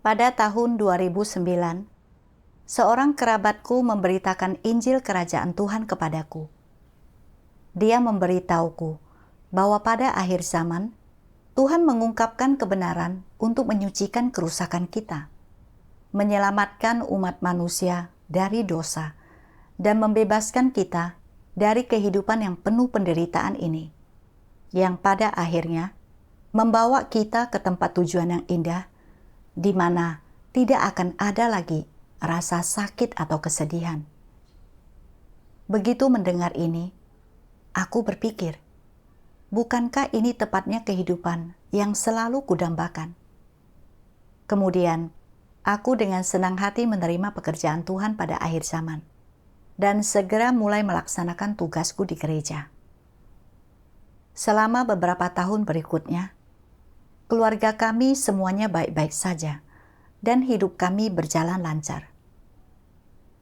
Pada tahun 2009, seorang kerabatku memberitakan Injil Kerajaan Tuhan kepadaku. Dia memberitahuku bahwa pada akhir zaman, Tuhan mengungkapkan kebenaran untuk menyucikan kerusakan kita, menyelamatkan umat manusia dari dosa, dan membebaskan kita dari kehidupan yang penuh penderitaan ini, yang pada akhirnya membawa kita ke tempat tujuan yang indah, di mana tidak akan ada lagi rasa sakit atau kesedihan. Begitu mendengar ini, aku berpikir, bukankah ini tepatnya kehidupan yang selalu kudambakan? Kemudian, aku dengan senang hati menerima pekerjaan Tuhan pada akhir zaman, dan segera mulai melaksanakan tugasku di gereja. Selama beberapa tahun berikutnya, keluarga kami semuanya baik-baik saja, dan hidup kami berjalan lancar.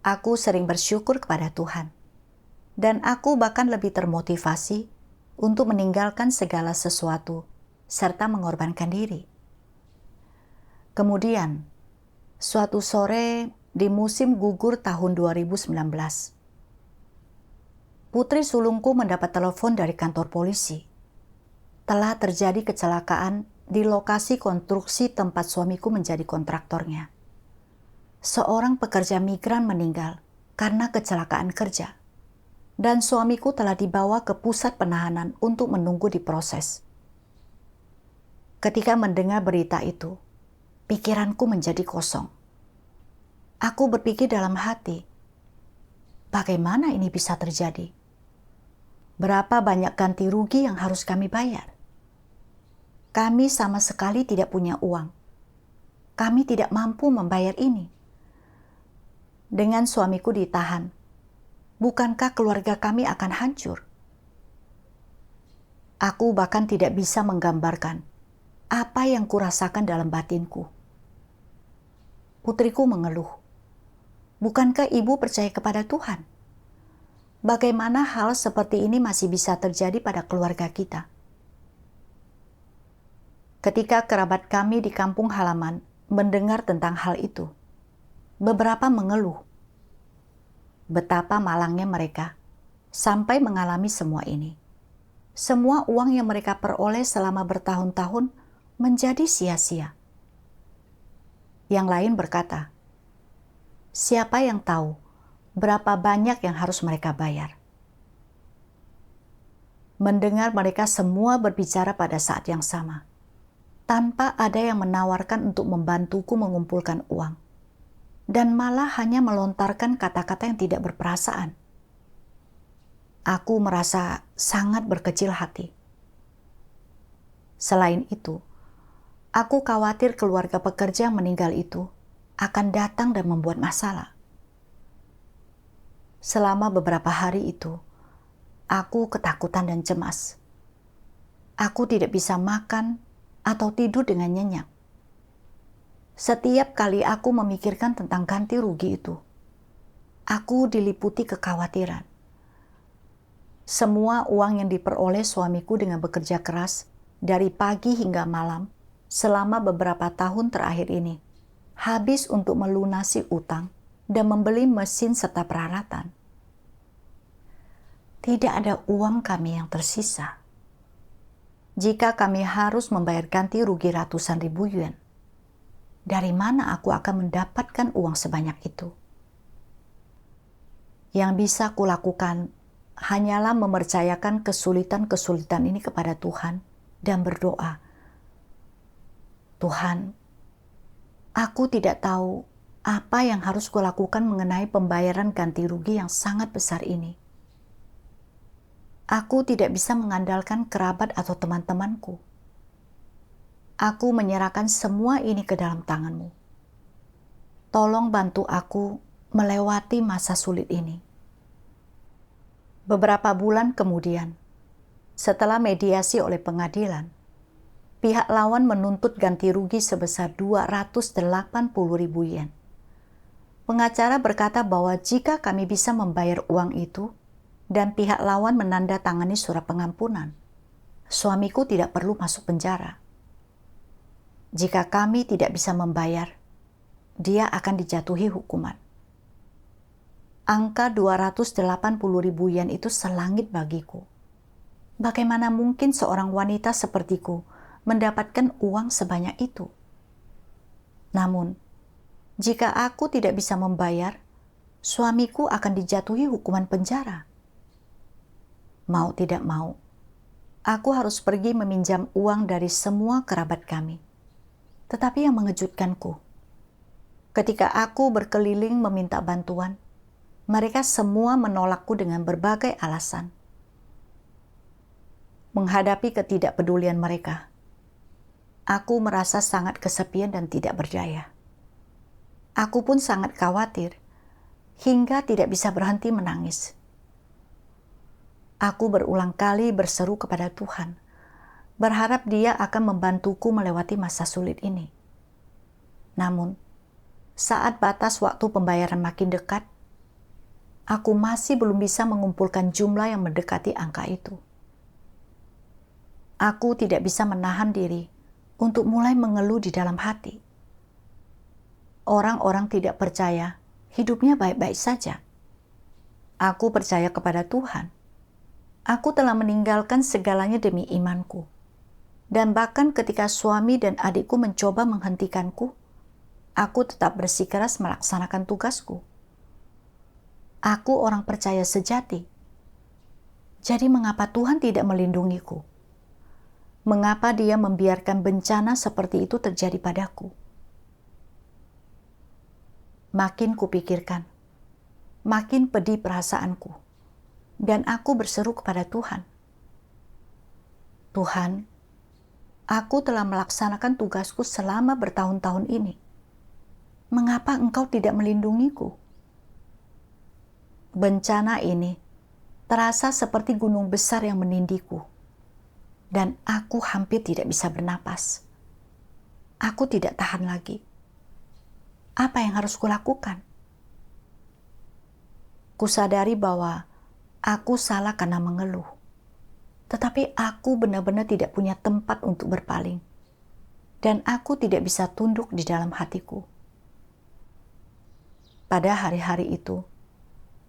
Aku sering bersyukur kepada Tuhan, dan aku bahkan lebih termotivasi untuk meninggalkan segala sesuatu, serta mengorbankan diri. Kemudian, suatu sore di musim gugur tahun 2019, putri sulungku mendapat telepon dari kantor polisi. Telah terjadi kecelakaan di lokasi konstruksi tempat suamiku menjadi kontraktornya. Seorang pekerja migran meninggal karena kecelakaan kerja, dan suamiku telah dibawa ke pusat penahanan untuk menunggu diproses. Ketika mendengar berita itu, pikiranku menjadi kosong. Aku berpikir dalam hati, bagaimana ini bisa terjadi? Berapa banyak ganti rugi yang harus kami bayar? Kami sama sekali tidak punya uang. Kami tidak mampu membayar ini. Dengan suamiku ditahan, bukankah keluarga kami akan hancur? Aku bahkan tidak bisa menggambarkan apa yang kurasakan dalam batinku. Putriku mengeluh, bukankah ibu percaya kepada Tuhan? Bagaimana hal seperti ini masih bisa terjadi pada keluarga kita? Ketika kerabat kami di kampung halaman mendengar tentang hal itu, beberapa mengeluh betapa malangnya mereka sampai mengalami semua ini. Semua uang yang mereka peroleh selama bertahun-tahun menjadi sia-sia. Yang lain berkata, siapa yang tahu berapa banyak yang harus mereka bayar? Mendengar mereka semua berbicara pada saat yang sama, tanpa ada yang menawarkan untuk membantuku mengumpulkan uang, dan malah hanya melontarkan kata-kata yang tidak berperasaan. Aku merasa sangat berkecil hati. Selain itu, aku khawatir keluarga pekerja yang meninggal itu akan datang dan membuat masalah. Selama beberapa hari itu, aku ketakutan dan cemas. Aku tidak bisa makan atau tidur dengan nyenyak. Setiap kali aku memikirkan tentang ganti rugi itu, aku diliputi kekhawatiran. Semua uang yang diperoleh suamiku dengan bekerja keras dari pagi hingga malam selama beberapa tahun terakhir ini habis untuk melunasi utang dan membeli mesin serta peralatan. Tidak ada uang kami yang tersisa. Jika kami harus membayar ganti rugi ratusan ribu yuan, dari mana aku akan mendapatkan uang sebanyak itu? Yang bisa kulakukan hanyalah mempercayakan kesulitan-kesulitan ini kepada Tuhan dan berdoa, Tuhan, aku tidak tahu apa yang harus kulakukan mengenai pembayaran ganti rugi yang sangat besar ini. Aku tidak bisa mengandalkan kerabat atau teman-temanku. Aku menyerahkan semua ini ke dalam tangan-Mu. Tolong bantu aku melewati masa sulit ini. Beberapa bulan kemudian, setelah mediasi oleh pengadilan, pihak lawan menuntut ganti rugi sebesar 280.000 yen. Pengacara berkata bahwa jika kami bisa membayar uang itu, dan pihak lawan menandatangani surat pengampunan, suamiku tidak perlu masuk penjara. Jika kami tidak bisa membayar, dia akan dijatuhi hukuman. Angka 280.000 yen itu selangit bagiku. Bagaimana mungkin seorang wanita sepertiku mendapatkan uang sebanyak itu? Namun, jika aku tidak bisa membayar, suamiku akan dijatuhi hukuman penjara. Mau tidak mau, aku harus pergi meminjam uang dari semua kerabat kami. Tetapi yang mengejutkanku, ketika aku berkeliling meminta bantuan, mereka semua menolakku dengan berbagai alasan. Menghadapi ketidakpedulian mereka, aku merasa sangat kesepian dan tidak berdaya. Aku pun sangat khawatir, hingga tidak bisa berhenti menangis. Aku berulang kali berseru kepada Tuhan, berharap Dia akan membantuku melewati masa sulit ini. Namun, saat batas waktu pembayaran makin dekat, aku masih belum bisa mengumpulkan jumlah yang mendekati angka itu. Aku tidak bisa menahan diri untuk mulai mengeluh di dalam hati. Orang-orang tidak percaya hidupnya baik-baik saja. Aku percaya kepada Tuhan. Aku telah meninggalkan segalanya demi imanku. Dan bahkan ketika suami dan adikku mencoba menghentikanku, aku tetap bersikeras melaksanakan tugasku. Aku orang percaya sejati. Jadi mengapa Tuhan tidak melindungiku? Mengapa Dia membiarkan bencana seperti itu terjadi padaku? Makin kupikirkan, makin pedih perasaanku, dan aku berseru kepada Tuhan. Tuhan, aku telah melaksanakan tugasku selama bertahun-tahun ini. Mengapa Engkau tidak melindungiku? Bencana ini terasa seperti gunung besar yang menindiku, dan aku hampir tidak bisa bernapas. Aku tidak tahan lagi. Apa yang harus kulakukan? Kusadari bahwa aku salah karena mengeluh, tetapi aku benar-benar tidak punya tempat untuk berpaling, dan aku tidak bisa tunduk di dalam hatiku. Pada hari-hari itu,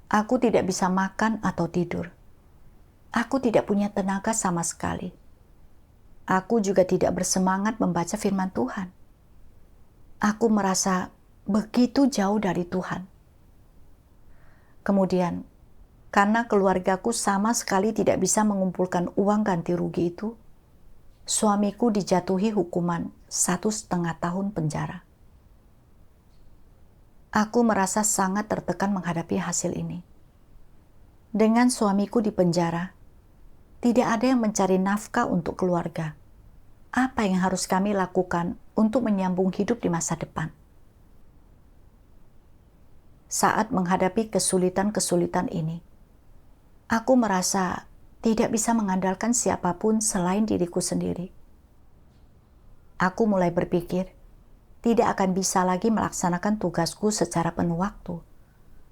aku tidak bisa makan atau tidur. Aku tidak punya tenaga sama sekali. Aku juga tidak bersemangat membaca firman Tuhan. Aku merasa begitu jauh dari Tuhan. Kemudian, karena keluargaku sama sekali tidak bisa mengumpulkan uang ganti rugi itu, suamiku dijatuhi hukuman 1,5 tahun penjara. Aku merasa sangat tertekan menghadapi hasil ini. Dengan suamiku di penjara, tidak ada yang mencari nafkah untuk keluarga. Apa yang harus kami lakukan untuk menyambung hidup di masa depan? Saat menghadapi kesulitan-kesulitan ini, aku merasa tidak bisa mengandalkan siapapun selain diriku sendiri. Aku mulai berpikir, tidak akan bisa lagi melaksanakan tugasku secara penuh waktu,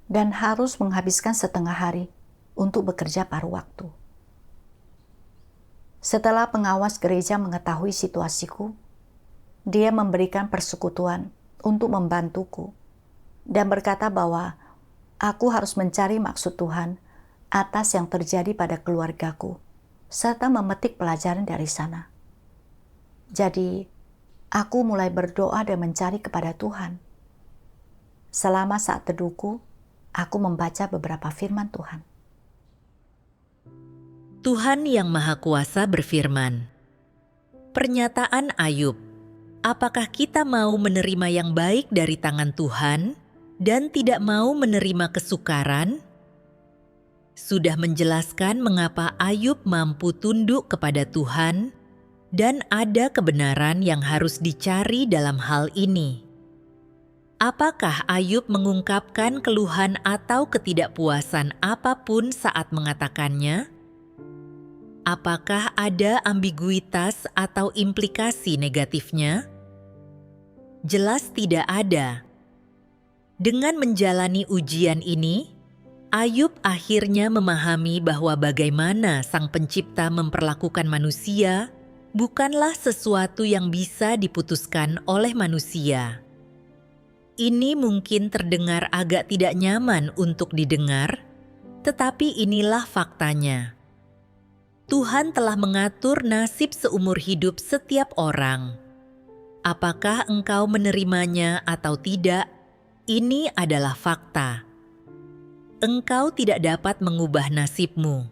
dan harus menghabiskan setengah hari untuk bekerja paruh waktu. Setelah pengawas gereja mengetahui situasiku, dia memberikan persekutuan untuk membantuku, dan berkata bahwa aku harus mencari maksud Tuhan atas yang terjadi pada keluargaku, serta memetik pelajaran dari sana. Jadi, aku mulai berdoa dan mencari kepada Tuhan. Selama saat teduhku, aku membaca beberapa firman Tuhan. Tuhan Yang Maha Kuasa berfirman, pernyataan Ayub, apakah kita mau menerima yang baik dari tangan Tuhan dan tidak mau menerima kesukaran? Sudah menjelaskan mengapa Ayub mampu tunduk kepada Tuhan, dan ada kebenaran yang harus dicari dalam hal ini. Apakah Ayub mengungkapkan keluhan atau ketidakpuasan apapun saat mengatakannya? Apakah ada ambiguitas atau implikasi negatifnya? Jelas tidak ada. Dengan menjalani ujian ini, Ayub akhirnya memahami bahwa bagaimana Sang Pencipta memperlakukan manusia bukanlah sesuatu yang bisa diputuskan oleh manusia. Ini mungkin terdengar agak tidak nyaman untuk didengar, tetapi inilah faktanya. Tuhan telah mengatur nasib seumur hidup setiap orang. Apakah engkau menerimanya atau tidak? Ini adalah fakta. Engkau tidak dapat mengubah nasibmu.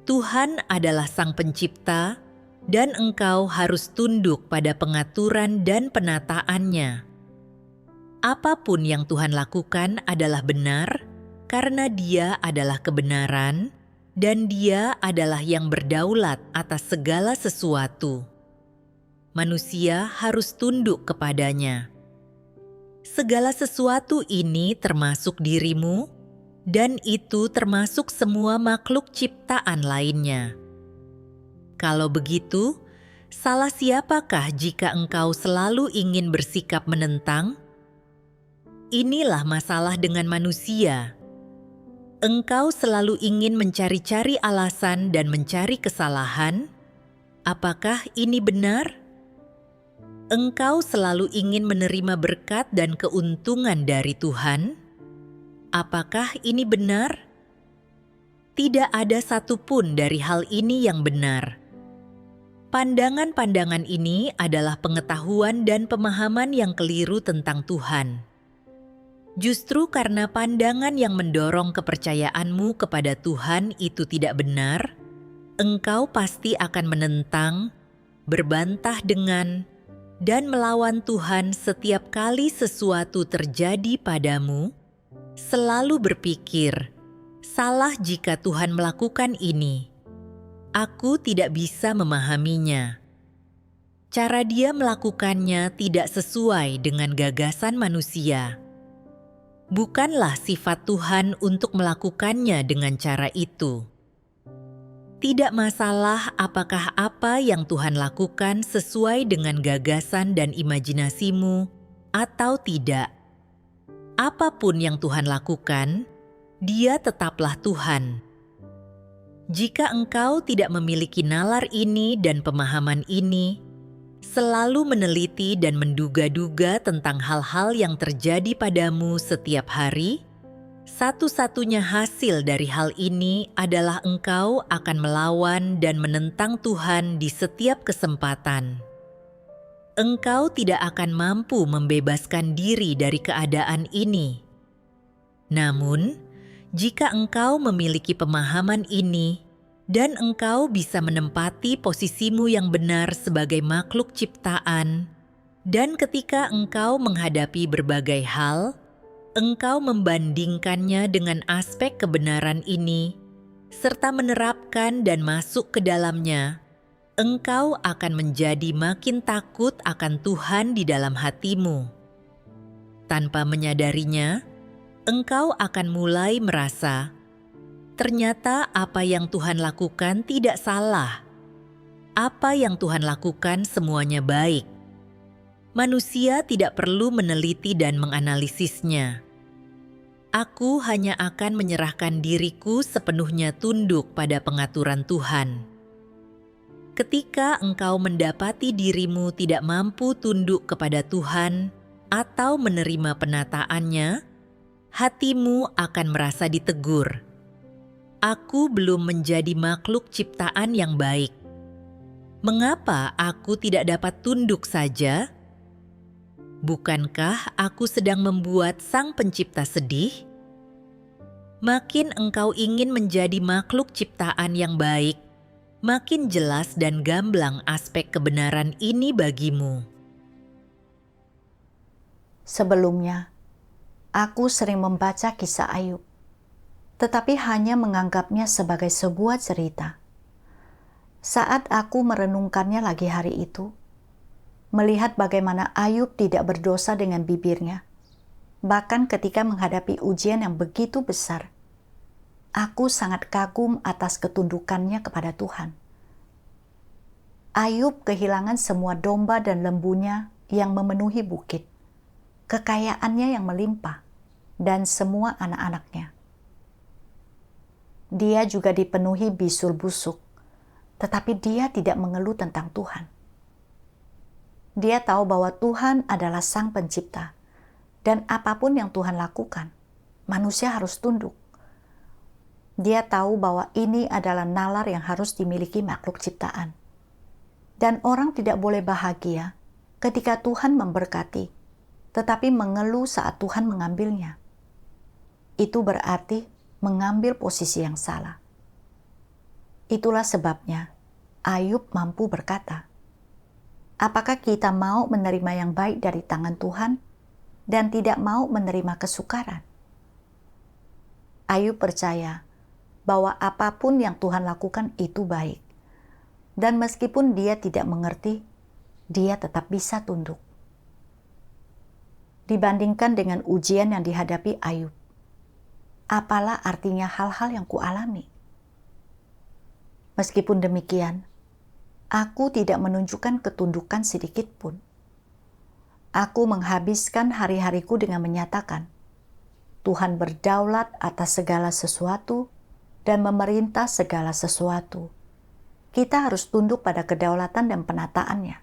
Tuhan adalah Sang Pencipta, dan engkau harus tunduk pada pengaturan dan penataannya. Apapun yang Tuhan lakukan adalah benar, karena Dia adalah kebenaran, dan Dia adalah yang berdaulat atas segala sesuatu. Manusia harus tunduk kepadanya. Segala sesuatu ini termasuk dirimu, dan itu termasuk semua makhluk ciptaan lainnya. Kalau begitu, salah siapakah jika engkau selalu ingin bersikap menentang? Inilah masalah dengan manusia. Engkau selalu ingin mencari-cari alasan dan mencari kesalahan. Apakah ini benar? Engkau selalu ingin menerima berkat dan keuntungan dari Tuhan. Apakah ini benar? Tidak ada satupun dari hal ini yang benar. Pandangan-pandangan ini adalah pengetahuan dan pemahaman yang keliru tentang Tuhan. Justru karena pandangan yang mendorong kepercayaanmu kepada Tuhan itu tidak benar, engkau pasti akan menentang, berbantah dengan, dan melawan Tuhan setiap kali sesuatu terjadi padamu. Selalu berpikir, salah jika Tuhan melakukan ini. Aku tidak bisa memahaminya. Cara Dia melakukannya tidak sesuai dengan gagasan manusia. Bukanlah sifat Tuhan untuk melakukannya dengan cara itu. Tidak masalah apakah apa yang Tuhan lakukan sesuai dengan gagasan dan imajinasimu atau tidak. Apapun yang Tuhan lakukan, Dia tetaplah Tuhan. Jika engkau tidak memiliki nalar ini dan pemahaman ini, selalu meneliti dan menduga-duga tentang hal-hal yang terjadi padamu setiap hari, satu-satunya hasil dari hal ini adalah engkau akan melawan dan menentang Tuhan di setiap kesempatan. Engkau tidak akan mampu membebaskan diri dari keadaan ini. Namun, jika engkau memiliki pemahaman ini dan engkau bisa menempati posisimu yang benar sebagai makhluk ciptaan, dan ketika engkau menghadapi berbagai hal, engkau membandingkannya dengan aspek kebenaran ini, serta menerapkan dan masuk ke dalamnya, engkau akan menjadi makin takut akan Tuhan di dalam hatimu. Tanpa menyadarinya, engkau akan mulai merasa, ternyata apa yang Tuhan lakukan tidak salah. Apa yang Tuhan lakukan semuanya baik. Manusia tidak perlu meneliti dan menganalisisnya. Aku hanya akan menyerahkan diriku sepenuhnya tunduk pada pengaturan Tuhan. Ketika engkau mendapati dirimu tidak mampu tunduk kepada Tuhan atau menerima penataannya, hatimu akan merasa ditegur. Aku belum menjadi makhluk ciptaan yang baik. Mengapa aku tidak dapat tunduk saja? Bukankah aku sedang membuat Sang Pencipta sedih? Makin engkau ingin menjadi makhluk ciptaan yang baik, makin jelas dan gamblang aspek kebenaran ini bagimu. Sebelumnya, aku sering membaca kisah Ayub, tetapi hanya menganggapnya sebagai sebuah cerita. Saat aku merenungkannya lagi hari itu, melihat bagaimana Ayub tidak berdosa dengan bibirnya, bahkan ketika menghadapi ujian yang begitu besar, aku sangat kagum atas ketundukannya kepada Tuhan. Ayub kehilangan semua domba dan lembunya yang memenuhi bukit, kekayaannya yang melimpah, dan semua anak-anaknya. Dia juga dipenuhi bisul busuk, tetapi dia tidak mengeluh tentang Tuhan. Dia tahu bahwa Tuhan adalah Sang Pencipta, Dan apapun yang Tuhan lakukan, manusia harus tunduk. Dia tahu bahwa ini adalah nalar yang harus dimiliki makhluk ciptaan. Dan orang tidak boleh bahagia ketika Tuhan memberkati, tetapi mengeluh saat Tuhan mengambilnya. Itu berarti mengambil posisi yang salah. Itulah sebabnya Ayub mampu berkata, apakah kita mau menerima yang baik dari tangan Tuhan dan tidak mau menerima kesukaran? Ayub percaya bahwa apapun yang Tuhan lakukan itu baik. Dan meskipun dia tidak mengerti, dia tetap bisa tunduk. Dibandingkan dengan ujian yang dihadapi Ayub, apalah artinya hal-hal yang kualami? Meskipun demikian, aku tidak menunjukkan ketundukan sedikit pun. Aku menghabiskan hari-hariku dengan menyatakan, Tuhan berdaulat atas segala sesuatu dan memerintah segala sesuatu. Kita harus tunduk pada kedaulatan dan penataannya.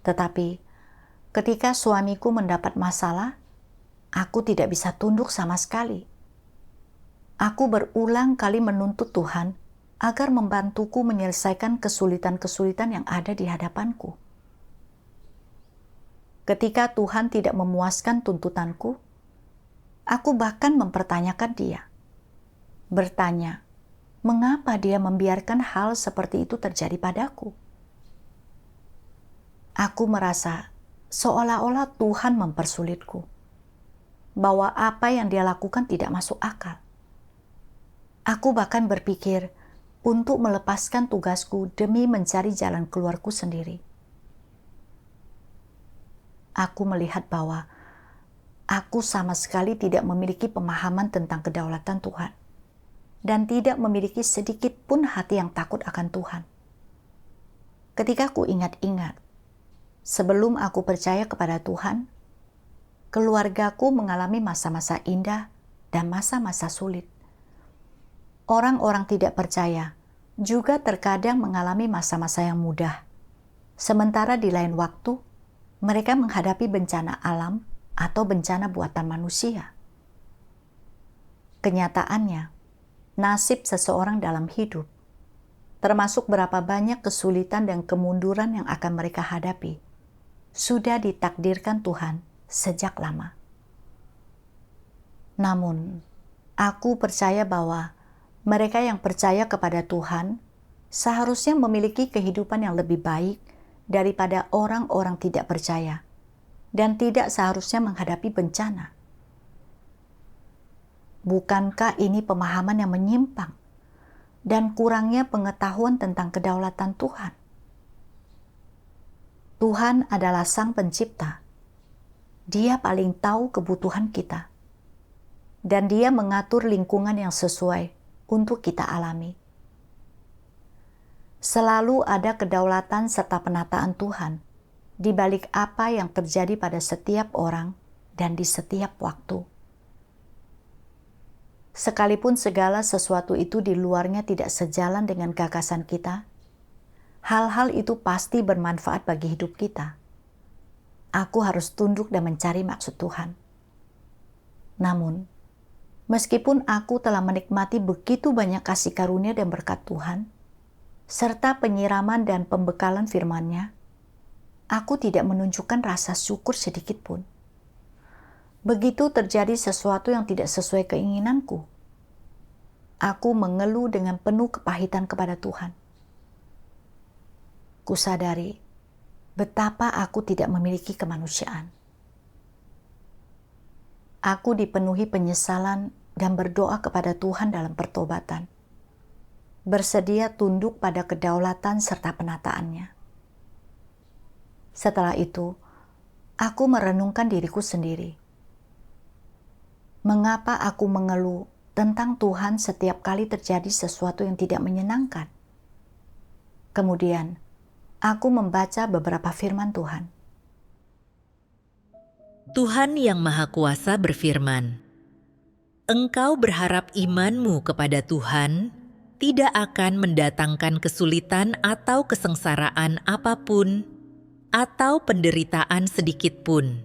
Tetapi, ketika suamiku mendapat masalah, aku tidak bisa tunduk sama sekali. Aku berulang kali menuntut Tuhan agar membantuku menyelesaikan kesulitan-kesulitan yang ada di hadapanku. Ketika Tuhan tidak memuaskan tuntutanku, aku bahkan mempertanyakan Dia. Bertanya, mengapa Dia membiarkan hal seperti itu terjadi padaku? Aku merasa seolah-olah Tuhan mempersulitku, bahwa apa yang Dia lakukan tidak masuk akal. Aku bahkan berpikir untuk melepaskan tugasku demi mencari jalan keluarku sendiri. Aku melihat bahwa aku sama sekali tidak memiliki pemahaman tentang kedaulatan Tuhan dan tidak memiliki sedikit pun hati yang takut akan Tuhan. Ketika aku ingat-ingat, sebelum aku percaya kepada Tuhan, keluargaku mengalami masa-masa indah dan masa-masa sulit. Orang-orang tidak percaya juga terkadang mengalami masa-masa yang mudah. Sementara di lain waktu, mereka menghadapi bencana alam atau bencana buatan manusia. Kenyataannya, nasib seseorang dalam hidup, termasuk berapa banyak kesulitan dan kemunduran yang akan mereka hadapi, sudah ditakdirkan Tuhan sejak lama. Namun, aku percaya bahwa mereka yang percaya kepada Tuhan seharusnya memiliki kehidupan yang lebih baik daripada orang-orang tidak percaya dan tidak seharusnya menghadapi bencana. Bukankah ini pemahaman yang menyimpang dan kurangnya pengetahuan tentang kedaulatan Tuhan? Tuhan adalah Sang Pencipta. Dia paling tahu kebutuhan kita. Dan Dia mengatur lingkungan yang sesuai untuk kita alami. Selalu ada kedaulatan serta penataan Tuhan di balik apa yang terjadi pada setiap orang dan di setiap waktu. Sekalipun segala sesuatu itu di luarnya tidak sejalan dengan gagasan kita, hal-hal itu pasti bermanfaat bagi hidup kita. Aku harus tunduk dan mencari maksud Tuhan. Namun, meskipun aku telah menikmati begitu banyak kasih karunia dan berkat Tuhan, serta penyiraman dan pembekalan firman-Nya, aku tidak menunjukkan rasa syukur sedikit pun. Begitu terjadi sesuatu yang tidak sesuai keinginanku, aku mengeluh dengan penuh kepahitan kepada Tuhan. Kusadari betapa aku tidak memiliki kemanusiaan. Aku dipenuhi penyesalan dan berdoa kepada Tuhan dalam pertobatan, bersedia tunduk pada kedaulatan serta penataannya. Setelah itu, aku merenungkan diriku sendiri. Mengapa aku mengeluh tentang Tuhan setiap kali terjadi sesuatu yang tidak menyenangkan? Kemudian, aku membaca beberapa firman Tuhan. Tuhan yang Maha Kuasa berfirman, "Engkau berharap imanmu kepada Tuhan tidak akan mendatangkan kesulitan atau kesengsaraan apapun, atau penderitaan sedikit pun.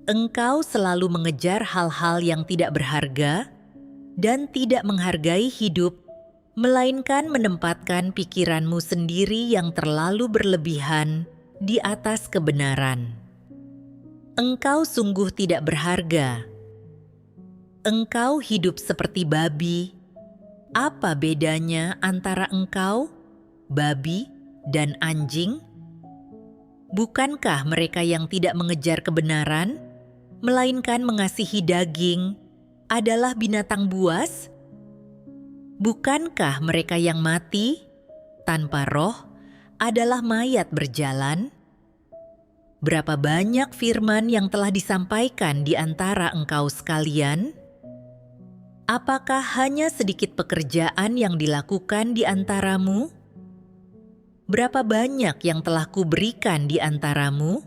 Engkau selalu mengejar hal-hal yang tidak berharga dan tidak menghargai hidup, melainkan menempatkan pikiranmu sendiri yang terlalu berlebihan di atas kebenaran. Engkau sungguh tidak berharga. Engkau hidup seperti babi. Apa bedanya antara engkau, babi, dan anjing? Bukankah mereka yang tidak mengejar kebenaran, melainkan mengasihi daging, adalah binatang buas? Bukankah mereka yang mati tanpa roh adalah mayat berjalan? Berapa banyak firman yang telah disampaikan di antara engkau sekalian? Apakah hanya sedikit pekerjaan yang dilakukan di antaramu? Berapa banyak yang telah kuberikan di antaramu?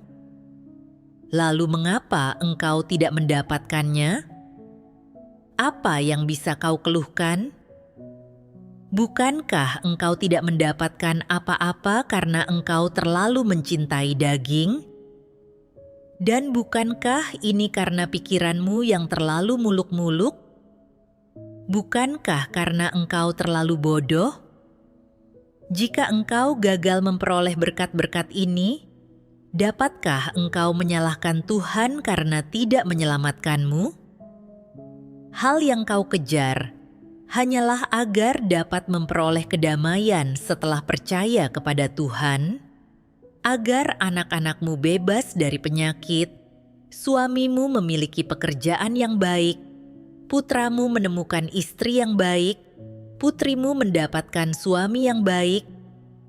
Lalu mengapa engkau tidak mendapatkannya? Apa yang bisa kau keluhkan? Bukankah engkau tidak mendapatkan apa-apa karena engkau terlalu mencintai daging? Dan bukankah ini karena pikiranmu yang terlalu muluk-muluk? Bukankah karena engkau terlalu bodoh? Jika engkau gagal memperoleh berkat-berkat ini, dapatkah engkau menyalahkan Tuhan karena tidak menyelamatkanmu? Hal yang kau kejar hanyalah agar dapat memperoleh kedamaian setelah percaya kepada Tuhan, agar anak-anakmu bebas dari penyakit, suamimu memiliki pekerjaan yang baik, putramu menemukan istri yang baik, putrimu mendapatkan suami yang baik,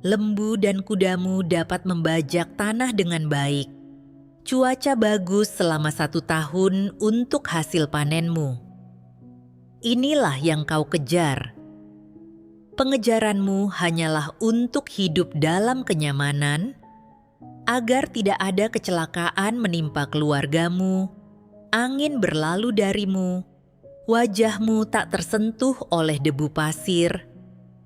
lembu dan kudamu dapat membajak tanah dengan baik. Cuaca bagus selama 1 tahun untuk hasil panenmu. Inilah yang kau kejar. Pengejaranmu hanyalah untuk hidup dalam kenyamanan, agar tidak ada kecelakaan menimpa keluargamu, angin berlalu darimu, wajahmu tak tersentuh oleh debu pasir,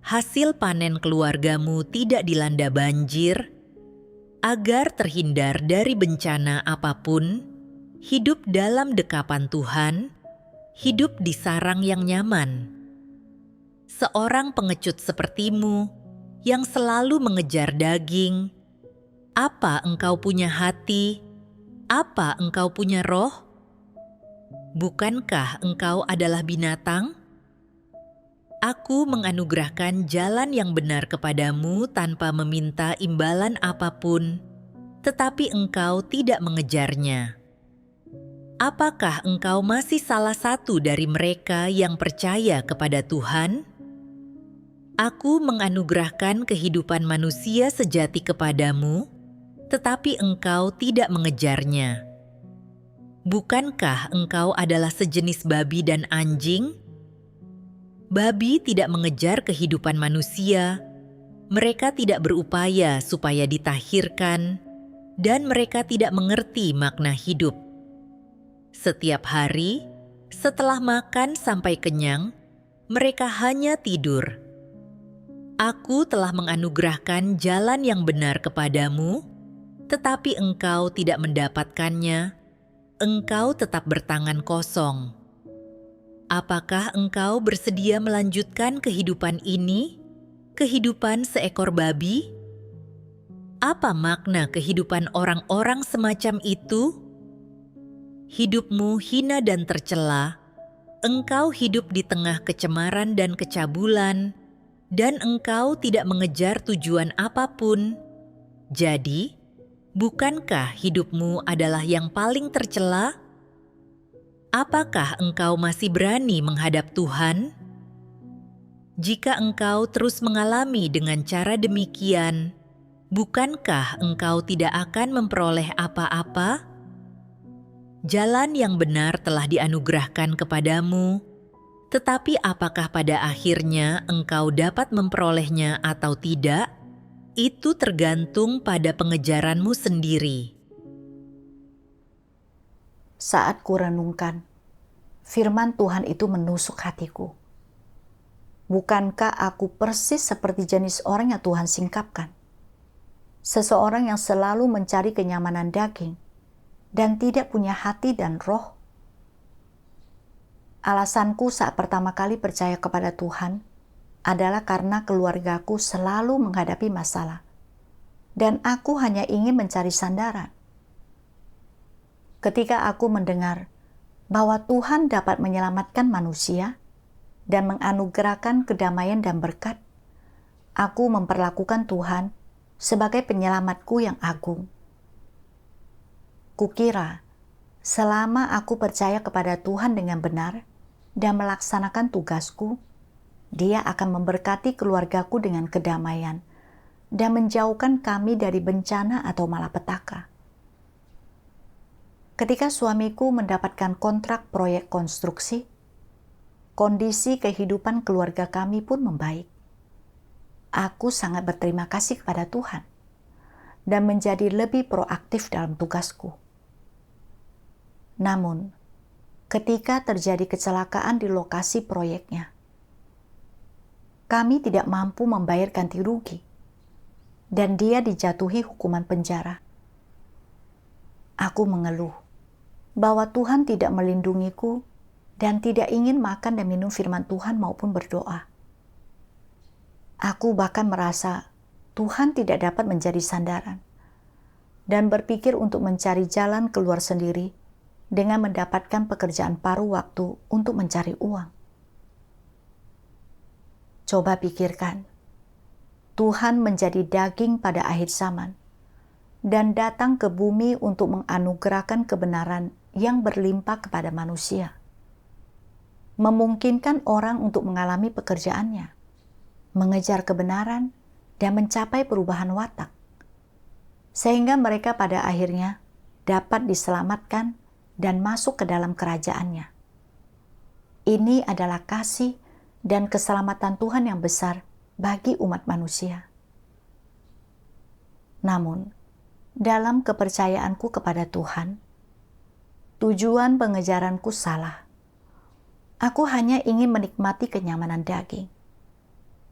hasil panen keluargamu tidak dilanda banjir, agar terhindar dari bencana apapun, hidup dalam dekapan Tuhan, hidup di sarang yang nyaman. Seorang pengecut sepertimu yang selalu mengejar daging, apa engkau punya hati? Apa engkau punya roh? Bukankah engkau adalah binatang? Aku menganugerahkan jalan yang benar kepadamu tanpa meminta imbalan apapun, tetapi engkau tidak mengejarnya. Apakah engkau masih salah satu dari mereka yang percaya kepada Tuhan? Aku menganugerahkan kehidupan manusia sejati kepadamu, tetapi engkau tidak mengejarnya. Bukankah engkau adalah sejenis babi dan anjing? Babi tidak mengejar kehidupan manusia, mereka tidak berupaya supaya ditahirkan, dan mereka tidak mengerti makna hidup. Setiap hari, setelah makan sampai kenyang, mereka hanya tidur. Aku telah menganugerahkan jalan yang benar kepadamu, tetapi engkau tidak mendapatkannya, engkau tetap bertangan kosong. Apakah engkau bersedia melanjutkan kehidupan ini, kehidupan seekor babi? Apa makna kehidupan orang-orang semacam itu? Hidupmu hina dan tercela, engkau hidup di tengah kecemaran dan kecabulan, dan engkau tidak mengejar tujuan apapun. Jadi, bukankah hidupmu adalah yang paling tercela? Apakah engkau masih berani menghadap Tuhan? Jika engkau terus mengalami dengan cara demikian, bukankah engkau tidak akan memperoleh apa-apa? Jalan yang benar telah dianugerahkan kepadamu, tetapi apakah pada akhirnya engkau dapat memperolehnya atau tidak? Itu tergantung pada pengejaranmu sendiri. Saat kurenungkan, firman Tuhan itu menusuk hatiku. Bukankah aku persis seperti jenis orang yang Tuhan singkapkan? Seseorang yang selalu mencari kenyamanan daging, dan tidak punya hati dan roh? Alasanku saat pertama kali percaya kepada Tuhan adalah karena keluargaku selalu menghadapi masalah, dan aku hanya ingin mencari sandaran. Ketika aku mendengar bahwa Tuhan dapat menyelamatkan manusia dan menganugerahkan kedamaian dan berkat, aku memperlakukan Tuhan sebagai penyelamatku yang agung. Kukira, selama aku percaya kepada Tuhan dengan benar dan melaksanakan tugasku, Dia akan memberkati keluargaku dengan kedamaian dan menjauhkan kami dari bencana atau malapetaka. Ketika suamiku mendapatkan kontrak proyek konstruksi, kondisi kehidupan keluarga kami pun membaik. Aku sangat berterima kasih kepada Tuhan dan menjadi lebih proaktif dalam tugasku. Namun, ketika terjadi kecelakaan di lokasi proyeknya, kami tidak mampu membayar ganti rugi, dan dia dijatuhi hukuman penjara. Aku mengeluh bahwa Tuhan tidak melindungiku dan tidak ingin makan dan minum firman Tuhan maupun berdoa. Aku bahkan merasa Tuhan tidak dapat menjadi sandaran dan berpikir untuk mencari jalan keluar sendiri dengan mendapatkan pekerjaan paruh waktu untuk mencari uang. Coba pikirkan, Tuhan menjadi daging pada akhir zaman dan datang ke bumi untuk menganugerahkan kebenaran yang berlimpah kepada manusia, memungkinkan orang untuk mengalami pekerjaannya, mengejar kebenaran, dan mencapai perubahan watak, sehingga mereka pada akhirnya dapat diselamatkan dan masuk ke dalam kerajaannya. Ini adalah kasih dan keselamatan Tuhan yang besar bagi umat manusia. Namun, dalam kepercayaanku kepada Tuhan, tujuan pengejaranku salah. Aku hanya ingin menikmati kenyamanan daging,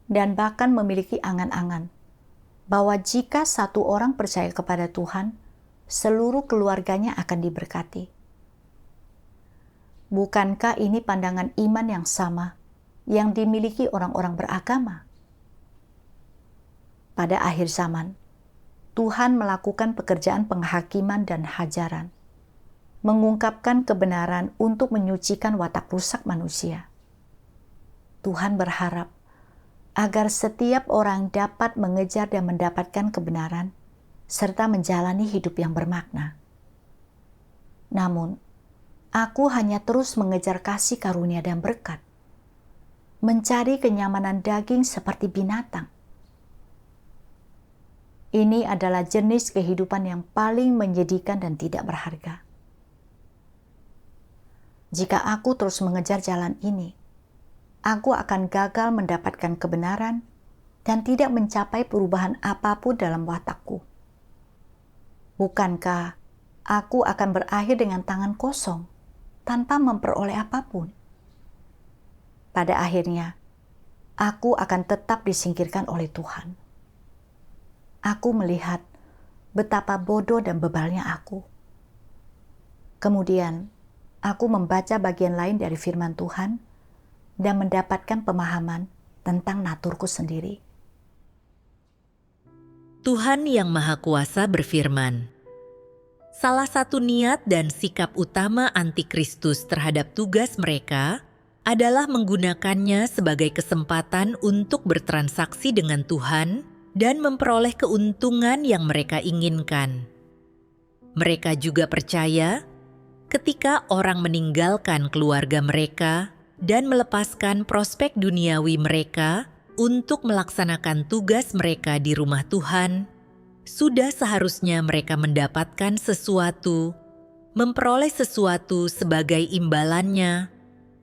dan bahkan memiliki angan-angan bahwa jika satu orang percaya kepada Tuhan, seluruh keluarganya akan diberkati. Bukankah ini pandangan iman yang sama yang dimiliki orang-orang beragama? Pada akhir zaman, Tuhan melakukan pekerjaan penghakiman dan hajaran, mengungkapkan kebenaran untuk menyucikan watak rusak manusia. Tuhan berharap agar setiap orang dapat mengejar dan mendapatkan kebenaran, serta menjalani hidup yang bermakna. Namun, aku hanya terus mengejar kasih karunia dan berkat, mencari kenyamanan daging seperti binatang. Ini adalah jenis kehidupan yang paling menyedihkan dan tidak berharga. Jika aku terus mengejar jalan ini, aku akan gagal mendapatkan kebenaran dan tidak mencapai perubahan apapun dalam watakku. Bukankah aku akan berakhir dengan tangan kosong tanpa memperoleh apapun? Pada akhirnya, aku akan tetap disingkirkan oleh Tuhan. Aku melihat betapa bodoh dan bebalnya aku. Kemudian, aku membaca bagian lain dari firman Tuhan dan mendapatkan pemahaman tentang naturku sendiri. Tuhan Yang Maha Kuasa berfirman, salah satu niat dan sikap utama antikristus terhadap tugas mereka adalah menggunakannya sebagai kesempatan untuk bertransaksi dengan Tuhan dan memperoleh keuntungan yang mereka inginkan. Mereka juga percaya ketika orang meninggalkan keluarga mereka dan melepaskan prospek duniawi mereka untuk melaksanakan tugas mereka di rumah Tuhan, sudah seharusnya mereka mendapatkan sesuatu, memperoleh sesuatu sebagai imbalannya.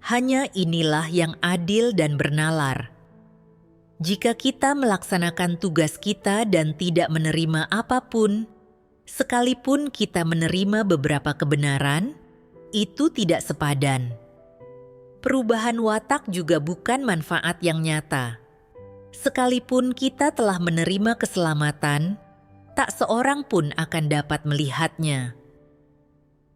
Hanya inilah yang adil dan bernalar. Jika kita melaksanakan tugas kita dan tidak menerima apapun, sekalipun kita menerima beberapa kebenaran, itu tidak sepadan. Perubahan watak juga bukan manfaat yang nyata. Sekalipun kita telah menerima keselamatan, tak seorang pun akan dapat melihatnya.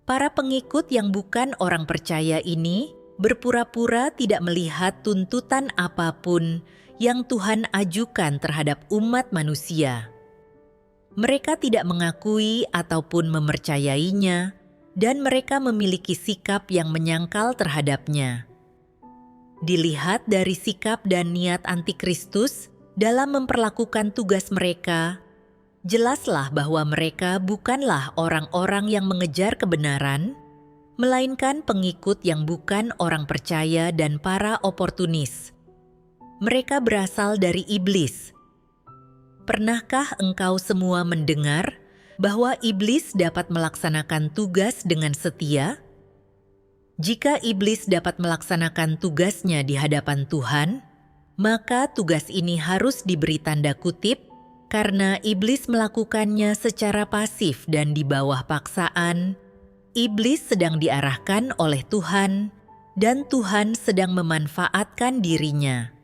Para pengikut yang bukan orang percaya ini berpura-pura tidak melihat tuntutan apapun yang Tuhan ajukan terhadap umat manusia. Mereka tidak mengakui ataupun mempercayainya, dan mereka memiliki sikap yang menyangkal terhadapnya. Dilihat dari sikap dan niat antikristus dalam memperlakukan tugas mereka, jelaslah bahwa mereka bukanlah orang-orang yang mengejar kebenaran, melainkan pengikut yang bukan orang percaya dan para oportunis. Mereka berasal dari iblis. Pernahkah engkau semua mendengar bahwa iblis dapat melaksanakan tugas dengan setia? Jika iblis dapat melaksanakan tugasnya di hadapan Tuhan, maka tugas ini harus diberi tanda kutip karena iblis melakukannya secara pasif dan di bawah paksaan. Iblis sedang diarahkan oleh Tuhan, dan Tuhan sedang memanfaatkan dirinya.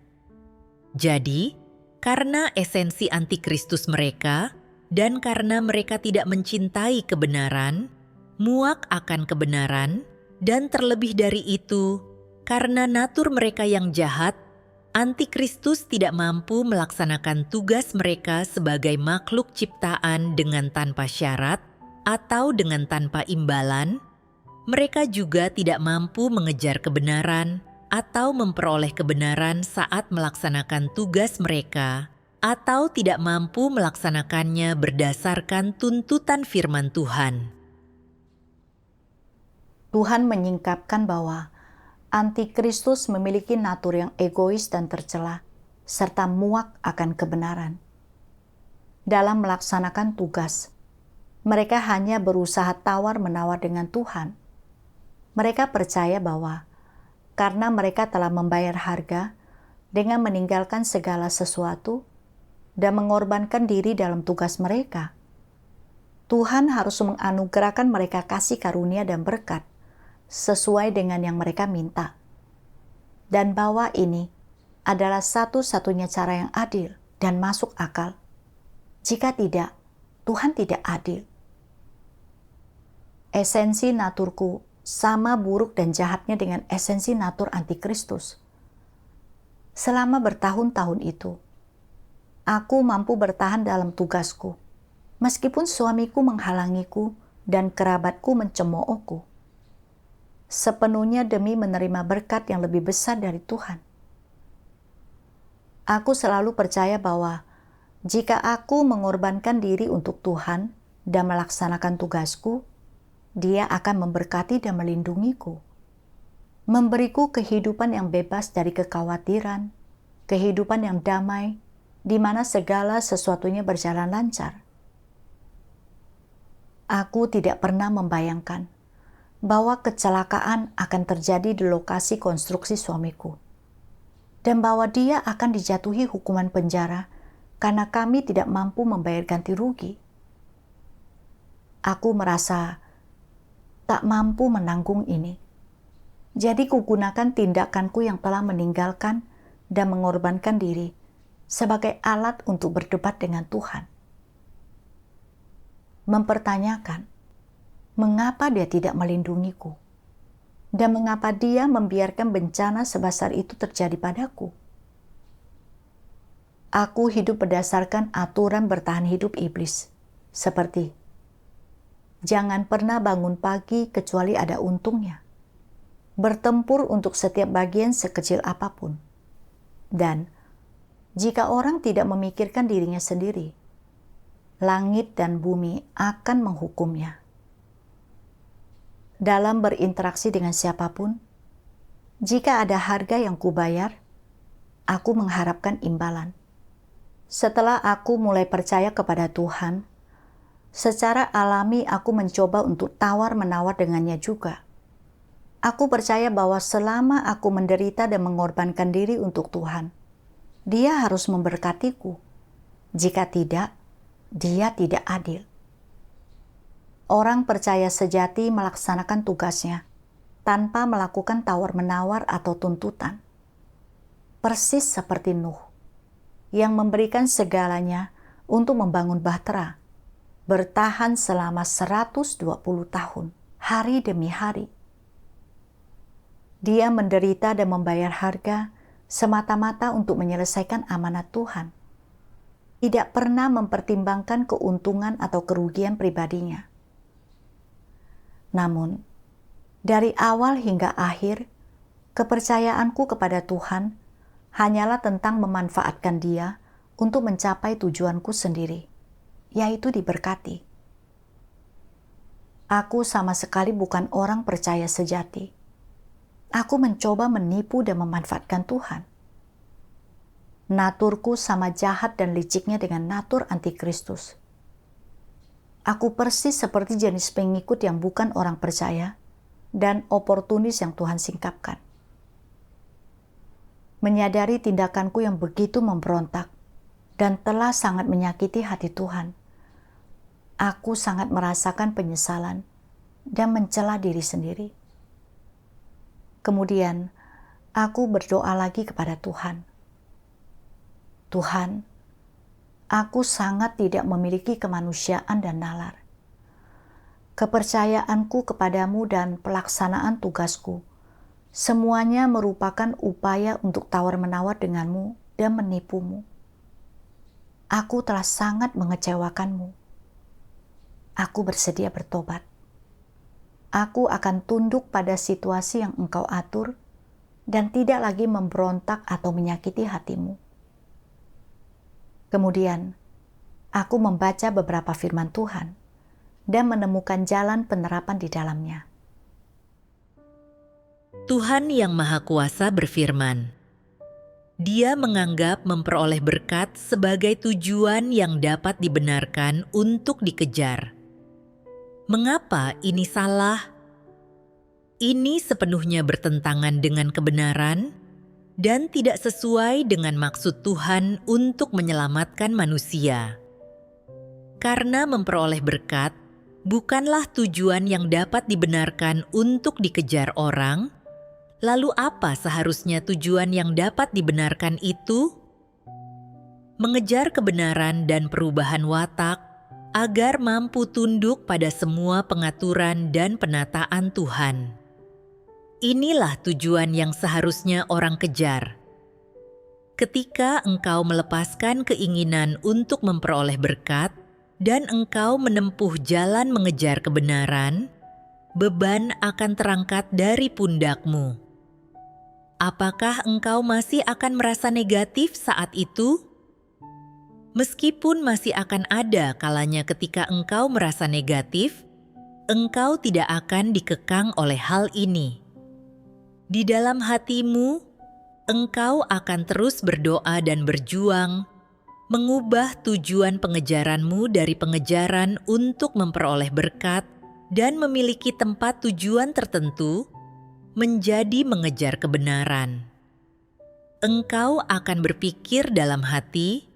Jadi, karena esensi antikristus mereka, dan karena mereka tidak mencintai kebenaran, muak akan kebenaran, dan terlebih dari itu, karena natur mereka yang jahat, antikristus tidak mampu melaksanakan tugas mereka sebagai makhluk ciptaan dengan tanpa syarat, atau dengan tanpa imbalan. Mereka juga tidak mampu mengejar kebenaran atau memperoleh kebenaran saat melaksanakan tugas mereka, atau tidak mampu melaksanakannya berdasarkan tuntutan firman Tuhan. Tuhan menyingkapkan bahwa antikristus memiliki natur yang egois dan tercela, serta muak akan kebenaran. Dalam melaksanakan tugas, mereka hanya berusaha tawar-menawar dengan Tuhan. Mereka percaya bahwa karena mereka telah membayar harga dengan meninggalkan segala sesuatu dan mengorbankan diri dalam tugas mereka, Tuhan harus menganugerahkan mereka kasih karunia dan berkat sesuai dengan yang mereka minta. Dan bahwa ini adalah satu-satunya cara yang adil dan masuk akal. Jika tidak, Tuhan tidak adil. Esensi naturku sama buruk dan jahatnya dengan esensi natur antikristus. Selama bertahun-tahun itu, aku mampu bertahan dalam tugasku, meskipun suamiku menghalangiku dan kerabatku mencemoohku, sepenuhnya demi menerima berkat yang lebih besar dari Tuhan. Aku selalu percaya bahwa jika aku mengorbankan diri untuk Tuhan dan melaksanakan tugasku, Dia akan memberkati dan melindungiku, memberiku kehidupan yang bebas dari kekhawatiran, kehidupan yang damai, di mana segala sesuatunya berjalan lancar. Aku tidak pernah membayangkan bahwa kecelakaan akan terjadi di lokasi konstruksi suamiku, dan bahwa dia akan dijatuhi hukuman penjara karena kami tidak mampu membayar ganti rugi. Aku merasa tak mampu menanggung ini. Jadi kugunakan tindakanku yang telah meninggalkan dan mengorbankan diri sebagai alat untuk berdebat dengan Tuhan. Mempertanyakan, mengapa Dia tidak melindungiku? Dan mengapa Dia membiarkan bencana sebesar itu terjadi padaku? Aku hidup berdasarkan aturan bertahan hidup iblis, seperti jangan pernah bangun pagi kecuali ada untungnya. Bertempur untuk setiap bagian sekecil apapun. Dan jika orang tidak memikirkan dirinya sendiri, langit dan bumi akan menghukumnya. Dalam berinteraksi dengan siapapun, jika ada harga yang kubayar, aku mengharapkan imbalan. Setelah aku mulai percaya kepada Tuhan, secara alami aku mencoba untuk tawar-menawar dengannya juga. Aku percaya bahwa selama aku menderita dan mengorbankan diri untuk Tuhan, Dia harus memberkatiku. Jika tidak, Dia tidak adil. Orang percaya sejati melaksanakan tugasnya tanpa melakukan tawar-menawar atau tuntutan. Persis seperti Nuh, yang memberikan segalanya untuk membangun bahtera, bertahan selama 120 tahun hari demi hari. Dia menderita dan membayar harga semata-mata untuk menyelesaikan amanat Tuhan. Tidak pernah mempertimbangkan keuntungan atau kerugian pribadinya. Namun, dari awal hingga akhir, kepercayaanku kepada Tuhan hanyalah tentang memanfaatkan Dia untuk mencapai tujuanku sendiri, yaitu diberkati. Aku sama sekali bukan orang percaya sejati. Aku mencoba menipu dan memanfaatkan Tuhan. Naturku sama jahat dan liciknya dengan natur antikristus. Aku persis seperti jenis pengikut yang bukan orang percaya dan oportunis yang Tuhan singkapkan. Menyadari tindakanku yang begitu memberontak dan telah sangat menyakiti hati Tuhan, aku sangat merasakan penyesalan dan mencela diri sendiri. Kemudian, aku berdoa lagi kepada Tuhan. Tuhan, aku sangat tidak memiliki kemanusiaan dan nalar. Kepercayaanku kepadamu dan pelaksanaan tugasku, semuanya merupakan upaya untuk tawar-menawar denganmu dan menipumu. Aku telah sangat mengecewakanmu. Aku bersedia bertobat. Aku akan tunduk pada situasi yang Engkau atur dan tidak lagi memberontak atau menyakiti hatimu. Kemudian, aku membaca beberapa firman Tuhan dan menemukan jalan penerapan di dalamnya. Tuhan Yang Maha Kuasa berfirman, Dia menganggap memperoleh berkat sebagai tujuan yang dapat dibenarkan untuk dikejar. Mengapa ini salah? Ini sepenuhnya bertentangan dengan kebenaran dan tidak sesuai dengan maksud Tuhan untuk menyelamatkan manusia. Karena memperoleh berkat bukanlah tujuan yang dapat dibenarkan untuk dikejar orang, lalu apa seharusnya tujuan yang dapat dibenarkan itu? Mengejar kebenaran dan perubahan watak agar mampu tunduk pada semua pengaturan dan penataan Tuhan. Inilah tujuan yang seharusnya orang kejar. Ketika engkau melepaskan keinginan untuk memperoleh berkat dan engkau menempuh jalan mengejar kebenaran, beban akan terangkat dari pundakmu. Apakah engkau masih akan merasa negatif saat itu? Meskipun masih akan ada kalanya ketika engkau merasa negatif, engkau tidak akan dikekang oleh hal ini. Di dalam hatimu, engkau akan terus berdoa dan berjuang, mengubah tujuan pengejaranmu dari pengejaran untuk memperoleh berkat dan memiliki tempat tujuan tertentu menjadi mengejar kebenaran. Engkau akan berpikir dalam hati,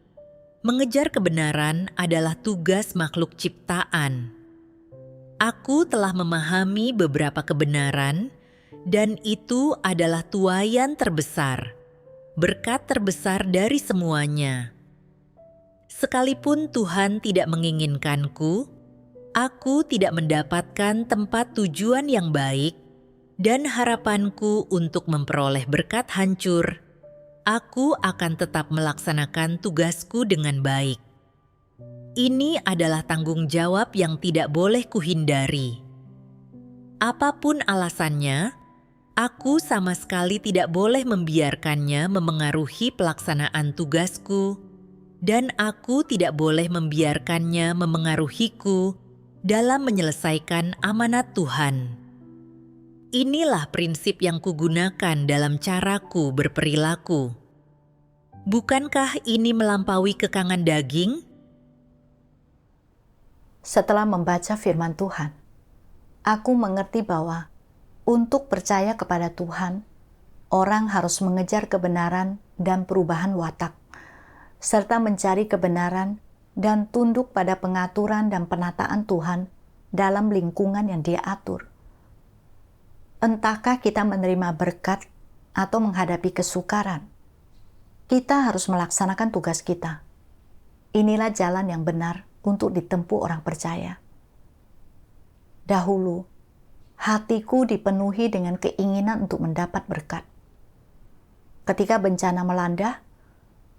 mengejar kebenaran adalah tugas makhluk ciptaan. Aku telah memahami beberapa kebenaran, dan itu adalah tuaian terbesar, berkat terbesar dari semuanya. Sekalipun Tuhan tidak menginginkanku, aku tidak mendapatkan tempat tujuan yang baik, dan harapanku untuk memperoleh berkat hancur. Aku akan tetap melaksanakan tugasku dengan baik. Ini adalah tanggung jawab yang tidak boleh kuhindari. Apapun alasannya, aku sama sekali tidak boleh membiarkannya memengaruhi pelaksanaan tugasku, dan aku tidak boleh membiarkannya memengaruhiku dalam menyelesaikan amanat Tuhan. Inilah prinsip yang kugunakan dalam caraku berperilaku. Bukankah ini melampaui kekangan daging? Setelah membaca firman Tuhan, aku mengerti bahwa untuk percaya kepada Tuhan, orang harus mengejar kebenaran dan perubahan watak, serta mencari kebenaran dan tunduk pada pengaturan dan penataan Tuhan dalam lingkungan yang Dia atur. Entahkah kita menerima berkat atau menghadapi kesukaran, kita harus melaksanakan tugas kita. Inilah jalan yang benar untuk ditempuh orang percaya. Dahulu, hatiku dipenuhi dengan keinginan untuk mendapat berkat. Ketika bencana melanda,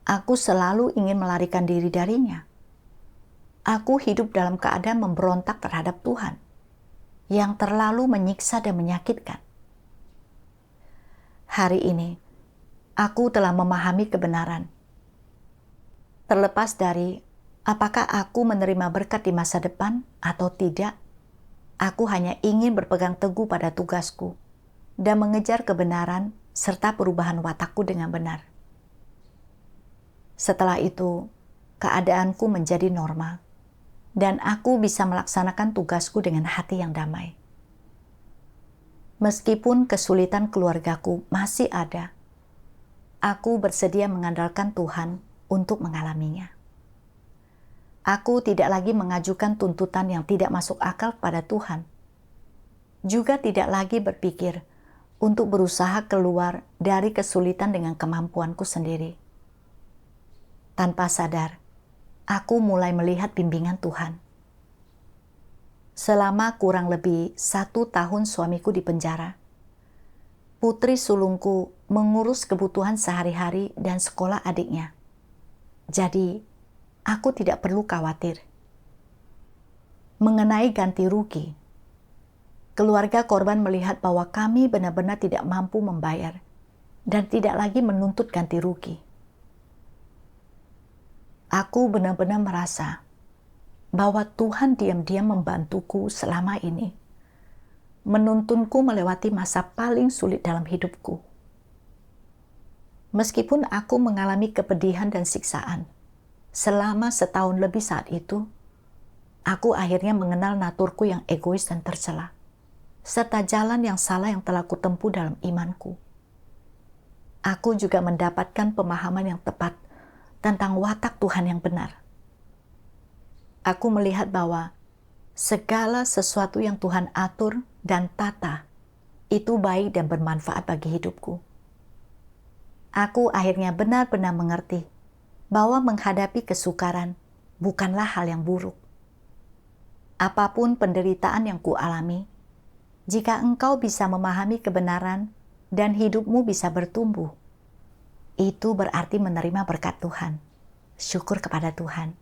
aku selalu ingin melarikan diri darinya. Aku hidup dalam keadaan memberontak terhadap Tuhan, yang terlalu menyiksa dan menyakitkan. Hari ini, aku telah memahami kebenaran. Terlepas dari apakah aku menerima berkat di masa depan atau tidak, aku hanya ingin berpegang teguh pada tugasku dan mengejar kebenaran serta perubahan watakku dengan benar. Setelah itu, keadaanku menjadi normal dan aku bisa melaksanakan tugasku dengan hati yang damai. Meskipun kesulitan keluargaku masih ada, aku bersedia mengandalkan Tuhan untuk mengalaminya. Aku tidak lagi mengajukan tuntutan yang tidak masuk akal pada Tuhan. Juga tidak lagi berpikir untuk berusaha keluar dari kesulitan dengan kemampuanku sendiri. Tanpa sadar, aku mulai melihat bimbingan Tuhan. Selama kurang lebih 1 tahun suamiku di penjara, putri sulungku mengurus kebutuhan sehari-hari dan sekolah adiknya. Jadi, aku tidak perlu khawatir. Mengenai ganti rugi, keluarga korban melihat bahwa kami benar-benar tidak mampu membayar dan tidak lagi menuntut ganti rugi. Aku benar-benar merasa bahwa Tuhan diam-diam membantuku selama ini, menuntunku melewati masa paling sulit dalam hidupku. Meskipun aku mengalami kepedihan dan siksaan selama setahun lebih saat itu, aku akhirnya mengenal naturku yang egois dan tercela, serta jalan yang salah yang telah kutempuh dalam imanku. Aku juga mendapatkan pemahaman yang tepat tentang watak Tuhan yang benar. Aku melihat bahwa segala sesuatu yang Tuhan atur dan tata itu baik dan bermanfaat bagi hidupku. Aku akhirnya benar-benar mengerti bahwa menghadapi kesukaran bukanlah hal yang buruk. Apapun penderitaan yang kualami, jika engkau bisa memahami kebenaran dan hidupmu bisa bertumbuh, itu berarti menerima berkat Tuhan. Syukur kepada Tuhan.